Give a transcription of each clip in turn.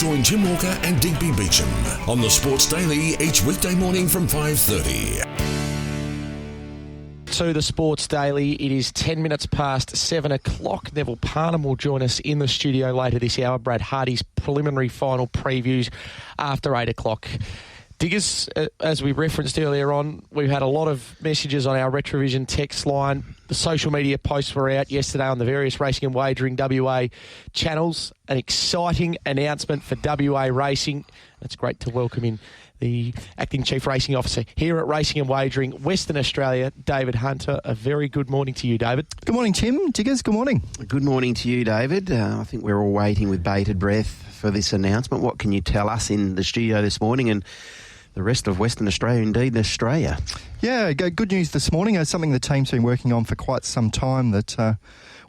Join Tim Walker and Digby Beecham on the Sports Daily each weekday morning from 5:30. To the Sports Daily, it is 10 minutes past 7 o'clock. Neville Parnham will join us in the studio later this hour. Brad Hardy's preliminary final previews after 8 o'clock. Diggers, as we referenced earlier on, we've had a lot of messages on our Retrovision text line. The social media posts were out yesterday on the various Racing and Wagering WA channels. An exciting announcement for WA Racing. It's great to welcome in the Acting Chief Racing Officer here at Racing and Wagering Western Australia, David Hunter. A very good morning to you, David. Good morning, Tim. Diggers, good morning. Good morning to you, David. I think we're all waiting with bated breath for this announcement. What can you tell us in the studio this morning and the rest of Western Australia, indeed Australia? Yeah, good news this morning. Something the team's been working on for quite some time that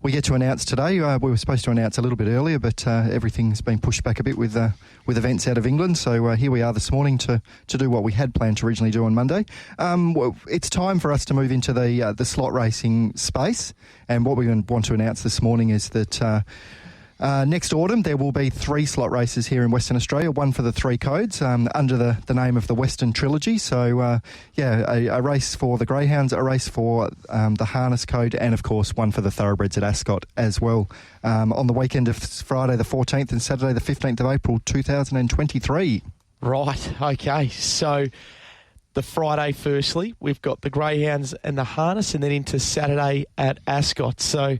we get to announce today. We were supposed to announce a little bit earlier, but everything's been pushed back a bit with events out of England. So here we are this morning to do what we had planned to originally do on Monday. It's time for us to move into the slot racing space. And what we want to announce this morning is that next autumn, there will be 3 slot races here in Western Australia, one for the 3 codes under the name of the Western Trilogy. So, a race for the greyhounds, a race for the harness code, and, of course, one for the thoroughbreds at Ascot as well, on the weekend of Friday the 14th and Saturday the 15th of April 2023. Right, okay. So the Friday, firstly, we've got the greyhounds and the harness, and then into Saturday at Ascot. So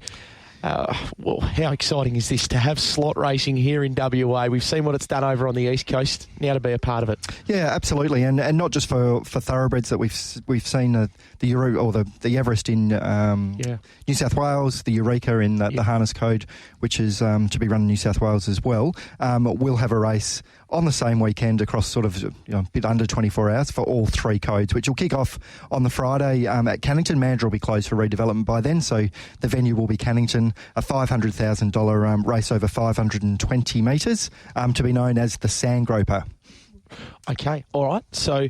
well, how exciting is this to have slot racing here in WA? We've seen what it's done over on the East Coast, now to be a part of it. Yeah, absolutely, and not just for thoroughbreds that we've seen the Everest in New South Wales, the Eureka in the harness code, which is to be run in New South Wales as well. We'll have a race on the same weekend across sort of a bit under 24 hours for all 3 codes, which will kick off on the Friday at Cannington. Mandurah will be closed for redevelopment by then, so the venue will be Cannington, a $500,000 race over 520 metres, to be known as the Sandgroper. Okay, all right. So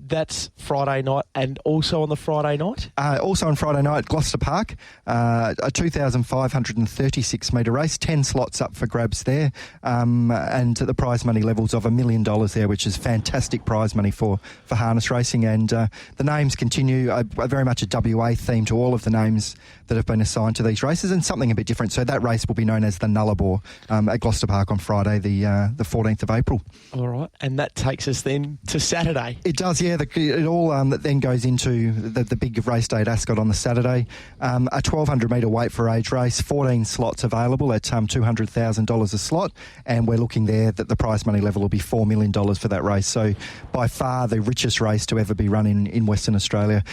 that's Friday night, and also on the Friday night? Also on Friday night, Gloucester Park, a 2,536 metre race, 10 slots up for grabs there, and the prize money levels of $1 million there, which is fantastic prize money for harness racing. And the names continue, very much a WA theme to all of the names that have been assigned to these races, and something a bit different. So that race will be known as the Nullarbor at Gloucester Park on Friday, the 14th of April. All right, and that takes us then to Saturday. It does, yeah. It all then goes into the big race day at Ascot on the Saturday. A 1,200 metre weight for age race, 14 slots available at $200,000 a slot, and we're looking there that the prize money level will be $4 million for that race. So by far the richest race to ever be run in Western Australia,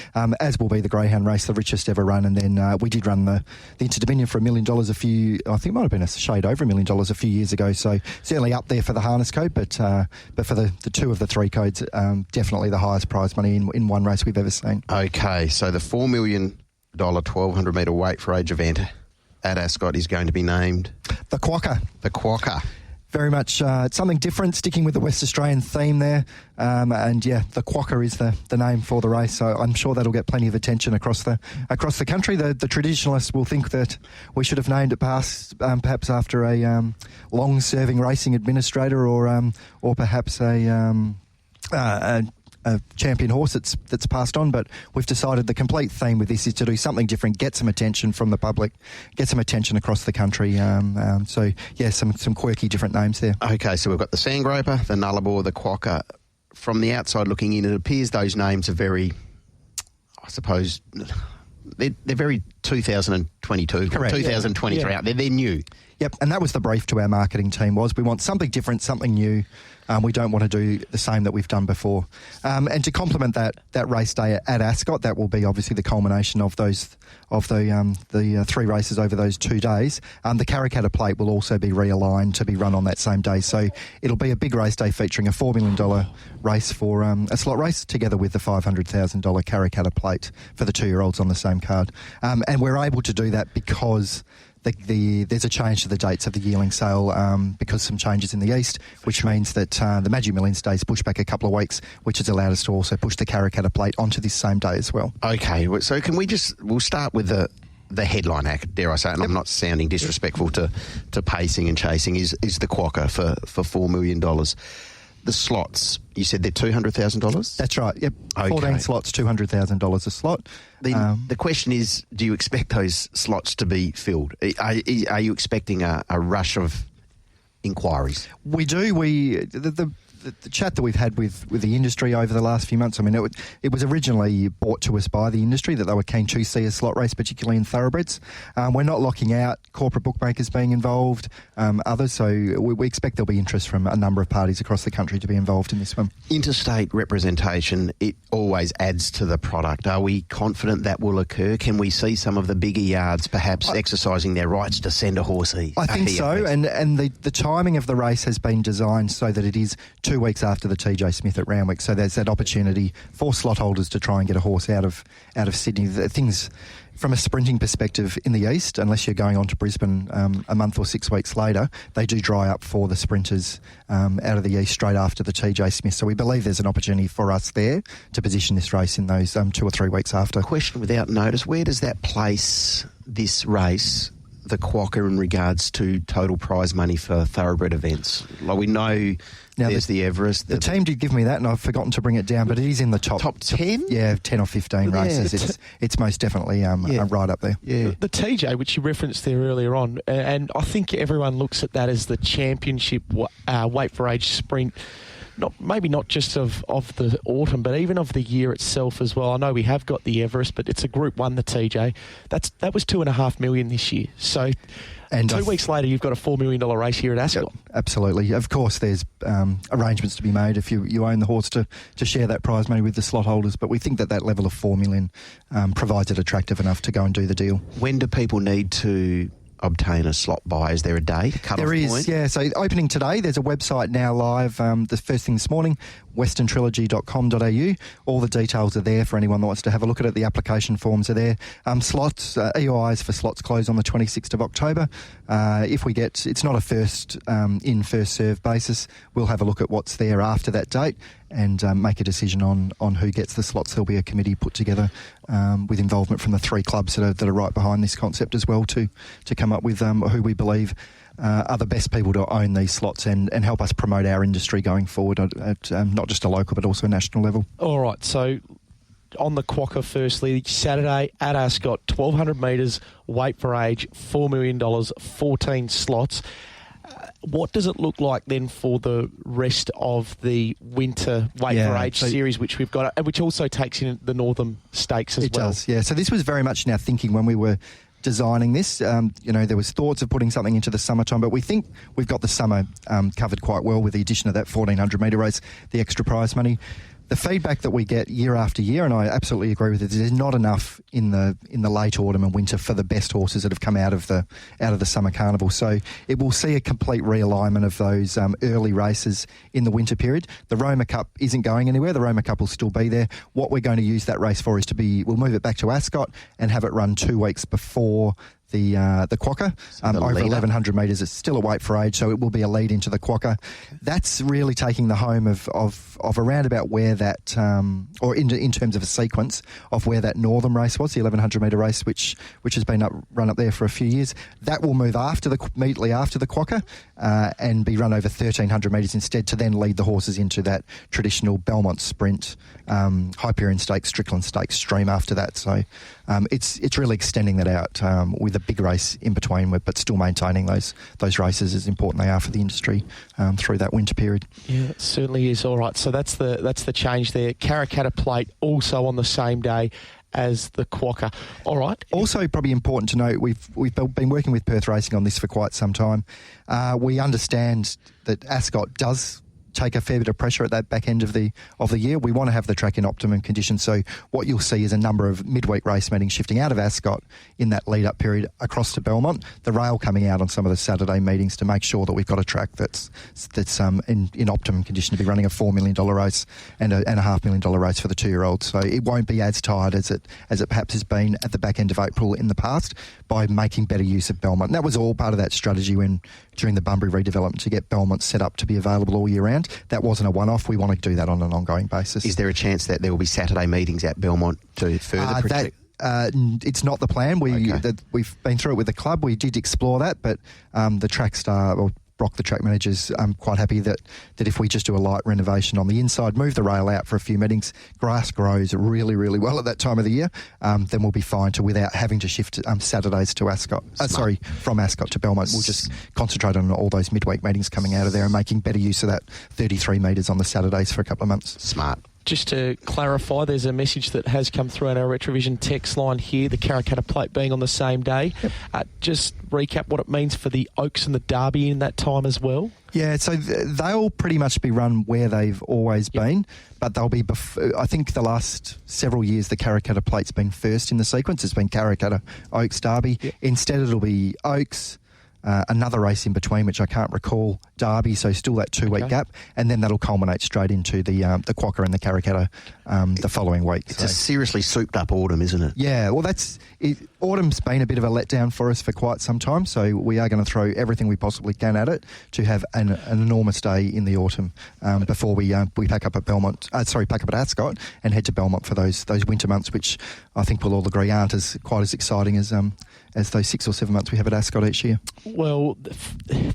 as will be the greyhound race, the richest ever run. And then we did run the Inter-Dominion for $1 million I think it might have been a shade over $1 million a few years ago. So certainly up there for the harness code, but for the 2 of the 3 codes, definitely the highest prize money in one race we've ever seen. Okay, so the $4 million 1,200 metre weight for age event at Ascot is going to be named the Quokka. The Quokka. Very much something different, sticking with the West Australian theme there. And yeah, the Quokka is the name for the race. So I'm sure that'll get plenty of attention across the country. The traditionalists will think that we should have named it perhaps after a long-serving racing administrator or perhaps a champion horse that's passed on, but we've decided the complete theme with this is to do something different, get some attention from the public, get some attention across the country. So yeah, some quirky different names there. Okay, so we've got the Sandgroper, the Nullarbor, the Quokka. From the outside looking in, it appears those names are very, I suppose, they're very 2022, correct, 2023 yeah. out there. They're new. Yep, and that was the brief to our marketing team was we want something different, something new. We don't want to do the same that we've done before. And to complement that race day at Ascot, that will be obviously the culmination of the 3 races over those 2 days. The Karrakatta Plate will also be realigned to be run on that same day. So it'll be a big race day featuring a $4 million race for a slot race together with the $500,000 Karrakatta Plate for the 2-year-olds on the same card. And we're able to do that because there's a change to the dates of the yearling sale because some changes in the east, which means that the Magic Millions Day is pushed back a couple of weeks, which has allowed us to also push the Karrakatta Plate onto this same day as well. Okay, so can we'll start with the the headline act, dare I say, and I'm not sounding disrespectful to pacing and chasing, is the Quokka for $4 million. The slots, you said they're $200,000? That's right, yep. Okay. 14 slots, $200,000 a slot. The question is, do you expect those slots to be filled? Are you expecting a rush of inquiries? We do. The chat that we've had with the industry over the last few months, I mean, it was originally brought to us by the industry that they were keen to see a slot race, particularly in thoroughbreds. We're not locking out corporate bookmakers being involved, others, so we expect there'll be interest from a number of parties across the country to be involved in this one. Interstate representation, it always adds to the product. Are we confident that will occur? Can we see some of the bigger yards perhaps exercising their rights to send a horsey? I think so, and the timing of the race has been designed so that it is 2 weeks after the TJ Smith at Randwick, so there's that opportunity for slot holders to try and get a horse out of Sydney. Things from a sprinting perspective in the east, unless you're going on to Brisbane a month or 6 weeks later, they do dry up for the sprinters out of the east straight after the TJ Smith. So we believe there's an opportunity for us there to position this race in those 2 or 3 weeks after. Question without notice, where does that place this race, the Quokka, in regards to total prize money for thoroughbred events? Like, we know now there's the Everest. The team did give me that, and I've forgotten to bring it down, but it is in the top 10? Yeah, 10 or 15 races. It's most definitely right up there. Yeah. The TJ, which you referenced there earlier on, and I think everyone looks at that as the championship weight for age sprint. Maybe not just of the autumn, but even of the year itself as well. I know we have got the Everest, but it's a Group 1, the TJ. That was $2.5 million this year. So, and 2 weeks later, you've got a $4 million race here at Ascot. Absolutely. Of course, there's arrangements to be made if you own the horse to share that prize money with the slot holders. But we think that level of $4 million provides it attractive enough to go and do the deal. When do people need to obtain a slot buy? Is there a date? There is, point? yeah. So opening today, there's a website now live, the first thing this morning, westerntrilogy.com.au. All the details are there for anyone that wants to have a look at it. The application forms are there. Slots, EOIs for slots close on the 26th of October. If we get, it's not a first in, first serve basis. We'll have a look at what's there after that date and make a decision on who gets the slots. There'll be a committee put together with involvement from the 3 clubs that are right behind this concept as well to come up with who we believe are the best people to own these slots and help us promote our industry going forward at not just a local but also a national level. All right, so on the Quokka firstly, Saturday at Ascot, 1,200 metres, weight for age, $4 million, 14 slots. What does it look like then for the rest of the winter weight for age series, which we've got, and which also takes in the Northern Stakes as well? It does, yeah. So this was very much in our thinking when we were designing this. There was thoughts of putting something into the summertime, but we think we've got the summer covered quite well with the addition of that 1,400 metre race, the extra prize money. The feedback that we get year after year, and I absolutely agree with it, there's not enough in the late autumn and winter for the best horses that have come out of the summer carnival. So it will see a complete realignment of those early races in the winter period. The Roma Cup isn't going anywhere. The Roma Cup will still be there. What we're going to use that race for is we'll move it back to Ascot and have it run 2 weeks before the Quokka, over 1,100 metres. It's still a weight for age, so it will be a lead into the Quokka. That's really taking the home of around about where that, or in terms of a sequence of where that Northern race was, the 1,100 metre race, which has been run up there for a few years. That will move immediately after the Quokka and be run over 1,300 metres instead, to then lead the horses into that traditional Belmont Sprint, Hyperion Stakes, Strickland Stakes stream after that. So it's really extending that out with a big race in between, but still maintaining those races as important they are for the industry through that winter period. Yeah, it certainly is. All right, so that's the change there. Karrakatta Plate also on the same day as the Quokka. All right. Also, probably important to note, we've been working with Perth Racing on this for quite some time. We understand that Ascot does take a fair bit of pressure at that back end of the year. We want to have the track in optimum condition, so what you'll see is a number of midweek race meetings shifting out of Ascot in that lead-up period across to Belmont, the rail coming out on some of the Saturday meetings to make sure that we've got a track that's in optimum condition to be running a $4 million race and a $500,000 race for the 2-year-olds. So it won't be as tired as it perhaps has been at the back end of April in the past by making better use of Belmont. And that was all part of that strategy during the Bunbury redevelopment to get Belmont set up to be available all year round. That wasn't a one-off. We want to do that on an ongoing basis. Is there a chance that there will be Saturday meetings at Belmont to further protect? It's not the plan. We've been through it with the club. We did explore that, but the track star, or Brock, the track manager's quite happy that if we just do a light renovation on the inside, move the rail out for a few meetings, grass grows really, really well at that time of the year, then we'll be fine without having to shift Saturdays to Ascot. From Ascot to Belmont. We'll just concentrate on all those midweek meetings coming out of there and making better use of that 33 metres on the Saturdays for a couple of months. Smart. Just to clarify, there's a message that has come through on our Retrovision text line here, the Karrakatta plate being on the same day. Yep. Just recap what it means for the Oaks and the Derby in that time as well. Yeah, so they'll pretty much be run where they've always been, but they'll be, I think the last several years the Karrakatta plate's been first in the sequence. It's been Karrakatta, Oaks, Derby. Yep. Instead it'll be Oaks, another race in between, which I can't recall, Derby, so still that 2-week gap, and then that'll culminate straight into the Quokka and the Karrakatta the following week. It's a seriously souped up autumn, isn't it? Yeah, well, autumn's been a bit of a letdown for us for quite some time, so we are going to throw everything we possibly can at it to have an enormous day in the autumn before we pack up at Ascot and head to Belmont for those winter months, which I think we'll all agree aren't as quite as exciting as those 6 or 7 months we have at Ascot each year. Well,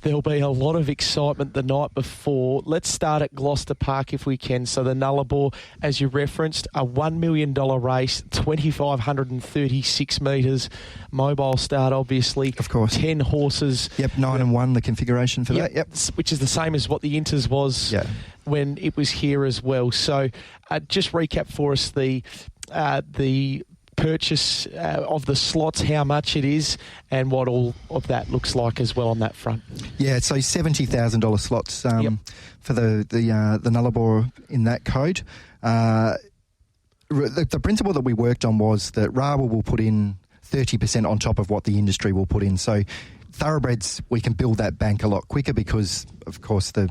there'll be a lot of excitement the night before. Let's start at Gloucester Park if we can. So the Nullarbor, as you referenced, a $1 million race, 2,536 metres, mobile start obviously. Of course. 10 horses. Yep, 9 and 1 the configuration for that. Yep. Which is the same as what the Inters was when it was here as well. So just recap for us the purchase of the slots, how much it is, and what all of that looks like as well on that front. Yeah, so $70,000 slots for the Nullarbor in that code. The principle that we worked on was that Rawa will put in 30% on top of what the industry will put in. So thoroughbreds, we can build that bank a lot quicker because, of course, the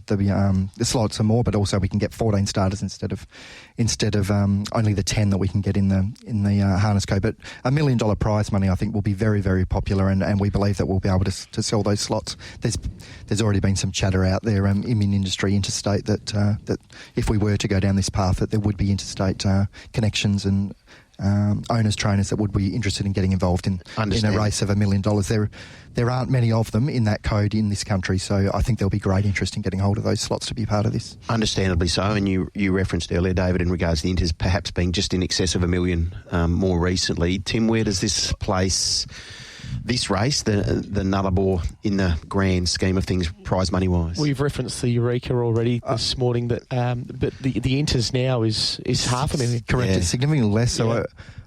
slots are more, but also we can get 14 starters instead of only the 10 that we can get in the harness code. But $1 million prize money, I think, will be very, very popular, and we believe that we'll be able to sell those slots. There's already been some chatter out there in industry, interstate, that if we were to go down this path, that there would be interstate connections and owners, trainers that would be interested in getting involved in a race of $1 million. There aren't many of them in that code in this country, so I think there'll be great interest in getting hold of those slots to be part of this. Understandably so, and you referenced earlier, David, in regards to the Inters perhaps being just in excess of $1 million more recently. Tim, where does this place this race, the Nullarbor, in the grand scheme of things, prize money wise? We've referenced the Eureka already this morning, but the Inters now is $500,000. Correct, it's significantly less. So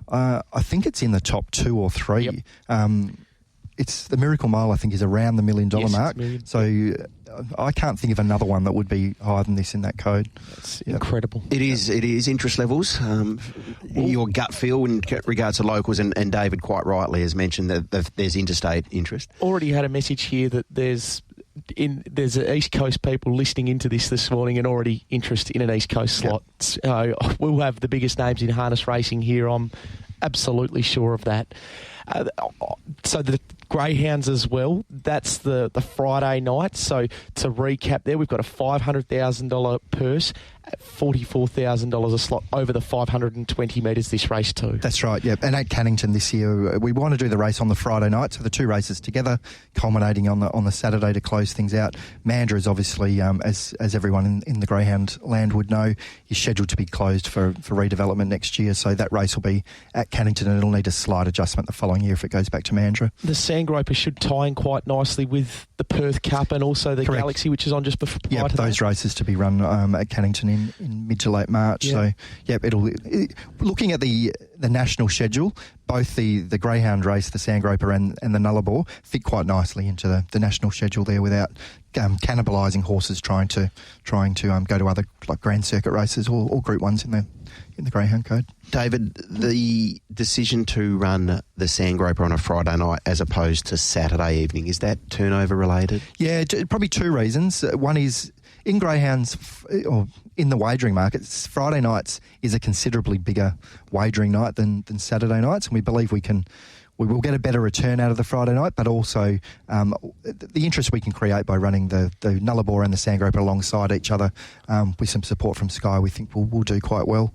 I think it's in the top 2 or 3. Yep. It's the Miracle Mile, I think, is around the $1 million mark. So I can't think of another one that would be higher than this in that code. That's incredible. It is interest levels. Your gut feel in regards to locals, and David quite rightly has mentioned that there's interstate interest. Already had a message here that there's East Coast people listening into this morning and already interest in an East Coast slot. So we'll have the biggest names in harness racing here. I'm absolutely sure of that. So the greyhounds as well, that's the Friday night. So to recap there, we've got a $500,000 purse at $44,000 a slot over the 520 metres this race too. That's right, yeah. And at Cannington this year, we want to do the race on the Friday night, so the 2 races together, culminating on the Saturday to close things out. Mandurah is obviously, as everyone in the greyhound land would know, is scheduled to be closed for redevelopment next year, so that race will be at Cannington, and it'll need a slight adjustment the following year if it goes back to Mandurah. The Sandgroper should tie in quite nicely with the Perth Cup and also the Galaxy, which is on just before. Yeah, those races to be run at Cannington in mid to late March. So, looking at the national schedule, both the Greyhound race, the Sandgroper and the Nullarbor fit quite nicely into the national schedule there without cannibalising horses trying to go to other like Grand Circuit races or Group 1s in the Greyhound code. David, the decision to run the Sandgroper on a Friday night as opposed to Saturday evening, is that turnover related? Yeah, probably 2 reasons. One is in greyhounds, or in the wagering markets, Friday nights is a considerably bigger wagering night than Saturday nights, and we believe we will get a better return out of the Friday night, but also the interest we can create by running the Nullarbor and the Sandgroper alongside each other with some support from Sky, we think we'll do quite well.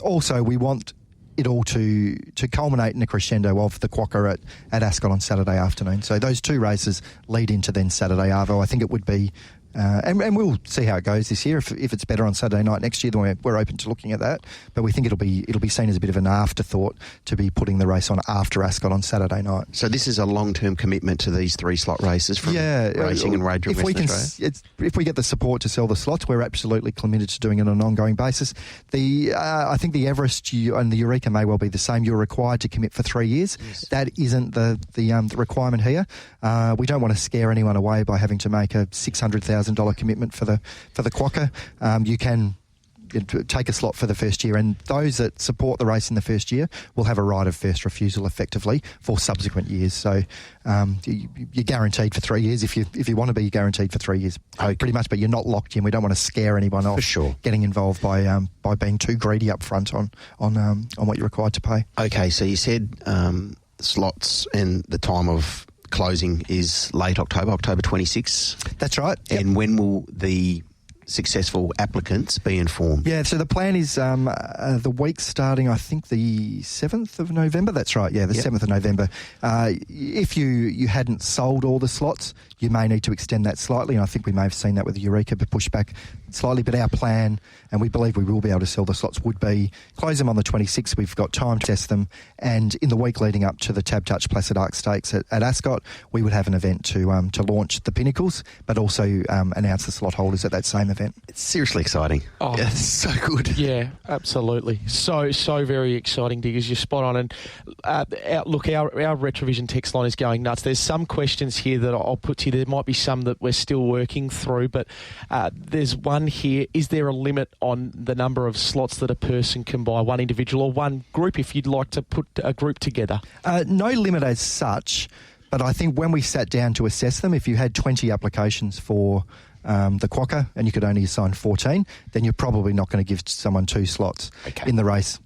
Also, we want it all to culminate in a crescendo of the Quokka at Ascot on Saturday afternoon. So those two races lead into then Saturday Arvo. I think it would be, and we'll see how it goes this year. If it's better on Saturday night next year, then we're open to looking at that. But we think it'll be seen as a bit of an afterthought to be putting the race on after Ascot on Saturday night. So this is a long-term commitment to these 3 slot races from Racing and Wagering Western Australia? If we get the support to sell the slots, we're absolutely committed to doing it on an ongoing basis. I think the Everest and the Eureka may well be the same. You're required to commit for 3 years. Yes. That isn't the requirement here. We don't want to scare anyone away by having to make a $600,000 commitment for the Quokka. You can take a slot for the first year, and those that support the race in the first year will have a right of first refusal effectively for subsequent years. So you're guaranteed for 3 years if you want to be guaranteed for 3 years, pretty much. But you're not locked in. We don't want to scare anyone off. For sure. Getting involved by being too greedy up front on what you're required to pay. Okay, so you said slots and the time of closing is late October 26th. That's right. Yep. And when will the successful applicants be informed? Yeah, so the plan is the week starting, I think, the 7th of November. That's right, yeah, the 7th of November. If you hadn't sold all the slots, you may need to extend that slightly, and I think we may have seen that with the Eureka, but push back slightly. But our plan, and we believe we will be able to sell the slots, would be close them on the 26th. We've got time to test them, and in the week leading up to the Tab Touch Placid Arc Stakes at Ascot, we would have an event to launch the Pinnacles, but also announce the slot holders at that same event. It's seriously exciting. Oh, yeah, it's so good. Yeah, absolutely. So very exciting, Diggers. You're spot on. And our Retrovision text line is going nuts. There's some questions here that I'll put to you. There might be some that we're still working through, but there's one here. Is there a limit on the number of slots that a person can buy, one individual or one group, if you'd like to put a group together? No limit as such, but I think when we sat down to assess them, if you had 20 applications for the Quokka and you could only assign 14, then you're probably not going to give someone 2 slots in the race.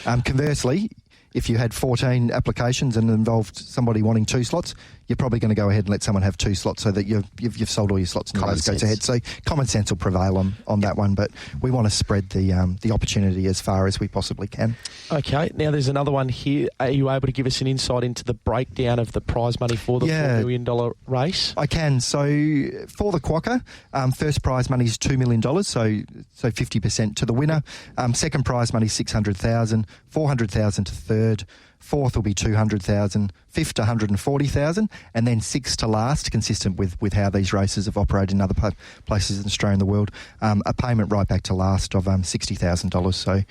Conversely, if you had 14 applications and involved somebody wanting 2 slots, you're probably going to go ahead and let someone have 2 slots so that you've sold all your slots and the race goes ahead. So common sense will prevail on that one, but we want to spread the opportunity as far as we possibly can. Okay, now there's another one here. Are you able to give us an insight into the breakdown of the prize money for the $4 million race? I can. So for the Quokka, first prize money is $2 million, so 50% to the winner. Second prize money $600,000, $400,000 to third. Fourth will be $200,000, fifth $140,000, and then sixth to last, consistent with how these races have operated in other places in Australia and the world, a payment right back to last of $60,000. So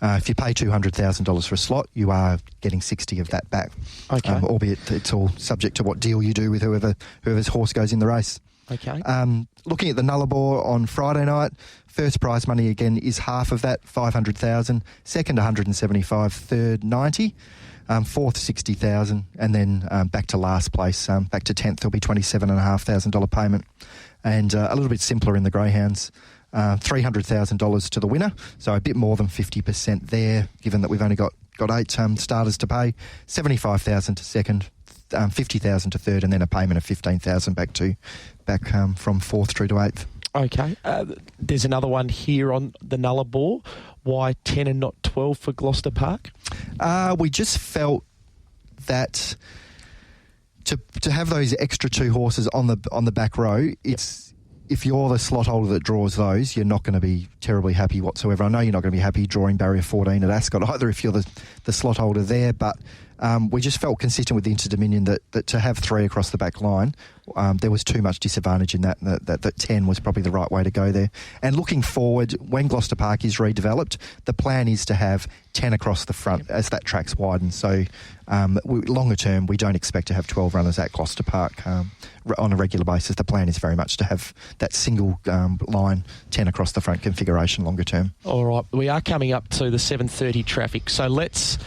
if you pay $200,000 for a slot, you are getting 60 of that back. Okay. Albeit it's all subject to what deal you do with whoever's horse goes in the race. Okay. Looking at the Nullarbor on Friday night, first prize money again is half of that, $500,000. Second, $175,000. Third, $90,000. Fourth, $60,000, and then back to last place, back to 10th, there'll be $27,500 payment. And a little bit simpler in the greyhounds, $300,000 to the winner, so a bit more than 50% there, given that we've only got 8 starters to pay. $75,000 to second, $50,000 to third, and then a payment of $15,000 back from fourth through to 8th. Okay. There's another one here on the Nullarbor. Why 10 and not 12 for Gloucester Park? We just felt that to have those extra 2 horses on the back row, it's if you're the slot holder that draws those, you're not going to be terribly happy whatsoever. I know you're not going to be happy drawing barrier 14 at Ascot either if you're the slot holder there, but we just felt consistent with the Inter-Dominion that to have 3 across the back line, there was too much disadvantage in that 10 was probably the right way to go there. And looking forward, when Gloucester Park is redeveloped, the plan is to have 10 across the front as that track's widened. So longer term, we don't expect to have 12 runners at Gloucester Park on a regular basis. The plan is very much to have that single line 10 across the front configuration longer term. All right, we are coming up to the 7:30 traffic, so let's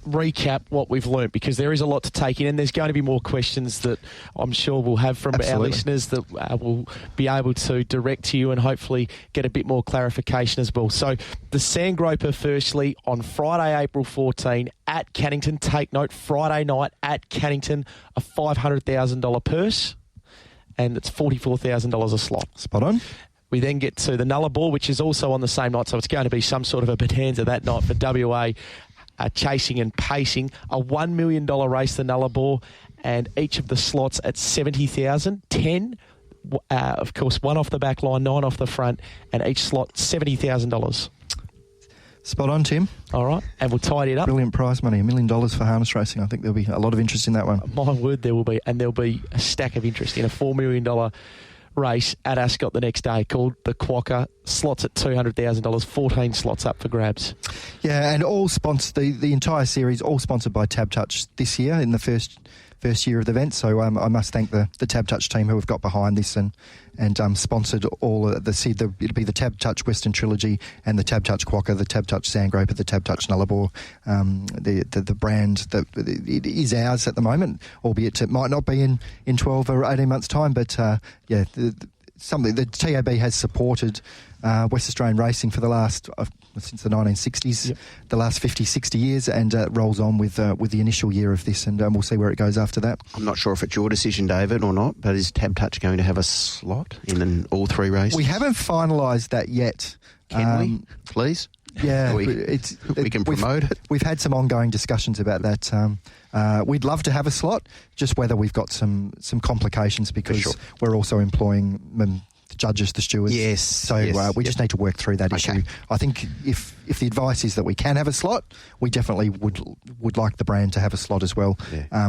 recap what we've learnt, because there is a lot to take in and there's going to be more questions that I'm sure we'll have from our listeners that we'll be able to direct to you and hopefully get a bit more clarification as well. So the Sandgroper firstly on Friday, April 14 at Cannington. Take note, Friday night at Cannington, a $500,000 purse, and it's $44,000 a slot. Spot on. We then get to the Nullarbor, which is also on the same night, so it's going to be some sort of a bonanza that night for WA. chasing and pacing. A $1 million race, the Nullarbor, and each of the slots at 70,000, 10. Of course, 1 off the back line, 9 off the front, and each slot $70,000. Spot on, Tim. All right, and we'll tidy it up. Brilliant prize money, $1 million for harness racing. I think there'll be a lot of interest in that one. My word, there will be, and there'll be a stack of interest in a $4 million race at Ascot the next day called the Quokka. Slots at $200,000, 14 slots up for grabs. Yeah, and all sponsored, the entire series, all sponsored by Tab Touch this year in the first year of the event. So I must thank the Tab Touch team who have got behind this and sponsored all it'll be the Tab Touch Western Trilogy and the Tab Touch Quokka, the Tab Touch Sandgroper, the Tab Touch Nullarbor, the brand that it is ours at the moment, albeit it might not be in 12 or 18 months' time. But something the TAB has supported West Australian racing for the last since the 1960s, yep. The last 50, 60 years, and rolls on with the initial year of this, and we'll see where it goes after that. I'm not sure if it's your decision, David, or not, but is Tab Touch going to have a slot in all 3 races? We haven't finalised that yet. Can we, please? Yeah, we can promote it. We've had some ongoing discussions about that. We'd love to have a slot, just whether we've got some complications because we're also employing the judges, the stewards. Yes. So we just need to work through that issue. I think if the advice is that we can have a slot, we definitely would like the brand to have a slot as well,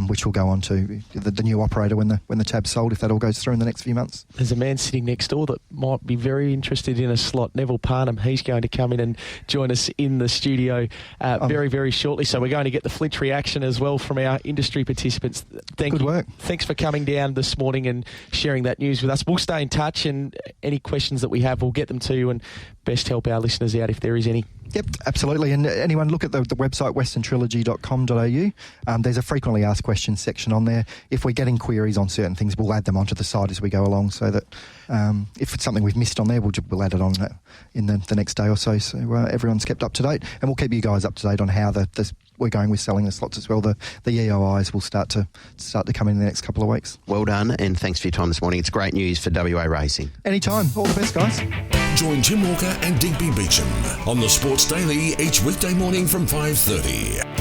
which will go on to the new operator when the tab's sold, if that all goes through in the next few months. There's a man sitting next door that might be very interested in a slot, Neville Parnham. He's going to come in and join us in the studio very, very shortly. So we're going to get the flinch reaction as well from our industry participants. Good work. Thanks for coming down this morning and sharing that news with us. We'll stay in touch, and any questions that we have, we'll get them to you and best help our listeners out if there is any. Yep, absolutely. And anyone look at the website westerntrilogy.com.au. There's a frequently asked questions section on there. If we're getting queries on certain things, we'll add them onto the site as we go along, so that if it's something we've missed on there, we'll add it on in the next day or so. So everyone's kept up to date, and we'll keep you guys up to date on how we're going with selling the slots as well. The EOIs will start to come in the next couple of weeks. Well done, and thanks for your time this morning. It's great news for WA racing. Anytime. All the best, guys. Join Tim Walker and Digby Beecham on the Sports Daily each weekday morning from 5:30.